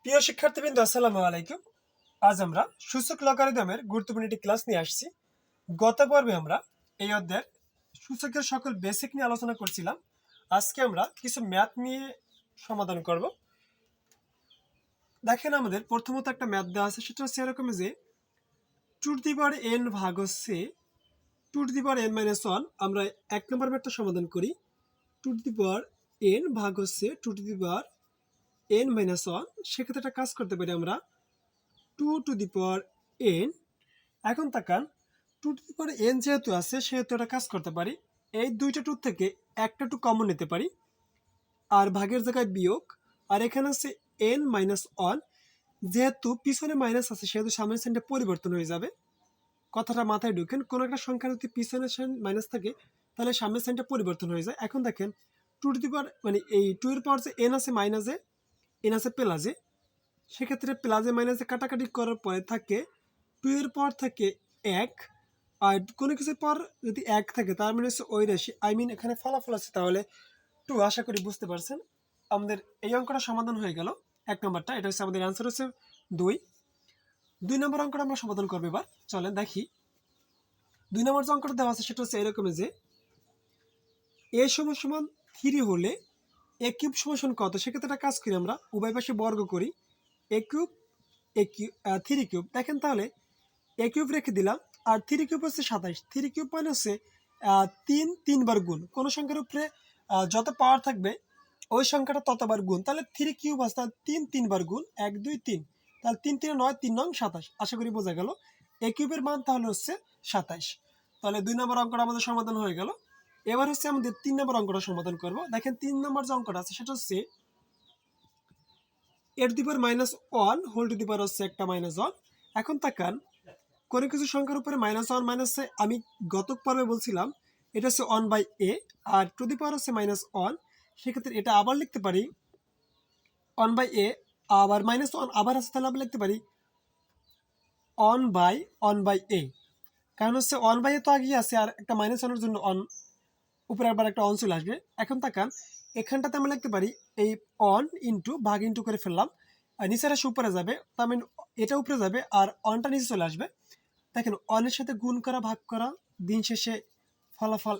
প্রিয় শিক্ষার্থীবৃন্দ, আসসালামু আলাইকুম। আজ আমরা সূচক লগারিদমের গুরুত্বপূর্ণ একটি ক্লাস নিয়ে আসছি। গত পর্বে আমরা এই অধ্যায়ের সূচকের সকল বেসিক নিয়ে আলোচনা করছিলাম। আজকে আমরা কিছু ম্যাথ নিয়ে সমাধান করব। দেখেন, আমাদের প্রথমত একটা ম্যাথ দেওয়া আছে, সেটা হচ্ছে এরকম যে 2n ভাগ হচ্ছে 2n-1। আমরা 1 নম্বর ম্যাথটা সমাধান করি। 2n ভাগ হচ্ছে 2n-1। সেক্ষেত্রে একটা কাজ করতে পারি আমরা 2n। এখন তাকান, 2n যেহেতু আছে সেহেতু একটা কাজ করতে পারি, এই দুইটা 2 থেকে একটা 2 কমন নিতে পারি আর ভাগের জায়গায় বিয়োগ। আর এখানে আছে n-1, যেহেতু পিছনে মাইনাস আছে সেহেতু সামনের সাইনটা পরিবর্তন হয়ে যাবে। কথাটা মাথায় ঢুকেন, কোন একটা সংখ্যা যদি পিছনে মাইনাস থাকে তাহলে সামনের সাইনটা পরিবর্তন হয়ে যায়। এখন দেখেন, মানে এই 2 এর পাওয়ার যে n আছে মাইনাসে, n আছে প্লাসে, সেক্ষেত্রে প্লাসে মাইনাসে কাটাকাটি করার পরে থাকে 2 এর পাওয়ার থাকে 1। আর কোনো কিছুর পর যদি 1 থাকে তার মানে হচ্ছে ওই রাশি, এখানে ফলাফল আছে, তাহলে 2। আশা করি বুঝতে পারছেন। আমাদের এই অঙ্কটা সমাধান হয়ে গেল। 1 নম্বরটা, এটা হচ্ছে আমাদের অ্যান্সার হচ্ছে 2 নম্বর অঙ্কটা আমরা সমাধান করবো। এবার চলেন দেখি। 2 নম্বর যে অঙ্কটা দেওয়া আছে সেটা হচ্ছে এরকম যে a সমান 3 হলে a কিউব সমান কত। সেক্ষেত্রে একটা কাজ করি, আমরা উভয় পাশে বর্গ করি, a কিউব 3 কিউব। দেখেন তাহলে a কিউব রেখে দিলাম, আর 3 কিউব হচ্ছে 27। 3 কিউব মানে হচ্ছে 3 বার গুণ। কোনো সংখ্যার উপরে যত পাওয়ার থাকবে ওই সংখ্যাটা ততবার গুণ। তাহলে 3 কিউব আছে, তাহলে 3 বার গুণ, 1 2 3, তাহলে 3 3 9, 3 9 27। আশা করি বোঝা গেল। a কিউবের মান তাহলে হচ্ছে 27। তাহলে 2 নম্বর অঙ্কটা আমাদের সমাধান হয়ে গেল। এবার হচ্ছে আমাদের 3 নম্বর অঙ্কটা সমাধান করব। দেখেন 3 নম্বর যে অঙ্কটা আছে সেটা হচ্ছে a⁻1 হোল টু দি পাওয়ার হচ্ছে একটা -1। এখন তাকান, কোনো কিছু সংখ্যার উপরে -1 মাইনাসে, আমি গত পর্বে বলছিলাম এটা হচ্ছে 1/a, আর টু দি পাওয়ার হচ্ছে -1। সেক্ষেত্রে এটা আবার লিখতে পারি 1/a, আবার -1 আবার আছে, তাহলে আমরা লিখতে পারি 1/a। কারণ হচ্ছে 1/a তো আগেই আছে, আর একটা -1-এর জন্য উপরে আবার একটা 1 চলে আসবে। এখন তাকান, এখানটাতে আমরা লিখতে পারি এই 1 ইন্টু ভাগ ইন্টু করে ফেললাম, আর নিচের রাশি উপরে যাবে, তার মানে এটা উপরে যাবে আর 1টা নিচে চলে আসবে। দেখেন, 1 এর সাথে গুণ করা ভাগ করা দিন শেষে ফলাফল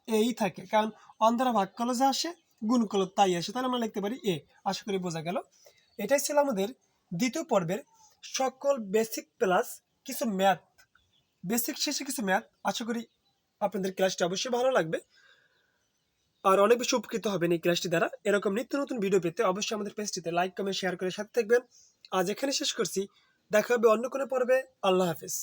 এই থাকে, কারণ 1 দ্বারা ভাগ করলে যা আসে গুণ করলে তাই আসে। তাহলে আমরা লিখতে পারি এ। আশা করি বোঝা গেল। এটাই ছিল আমাদের দ্বিতীয় পর্বের সকল বেসিক প্লাস কিছু ম্যাথ, বেসিক শেষে কিছু ম্যাথ। আশা করি আপনাদের ক্লাসটি অবশ্যই ভালো লাগবে আর অনেক বেশি উপকৃত হবেন এই ক্লাসটি দ্বারা। এরকম নিত্য নতুন ভিডিও পেতে অবশ্যই আমাদের পেজটিতে লাইক কমেন্ট শেয়ার করে সাথে থাকবেন। আজ এখানে শেষ করছি, দেখা হবে অন্য কোনো পর্বে। আল্লাহ হাফেজ।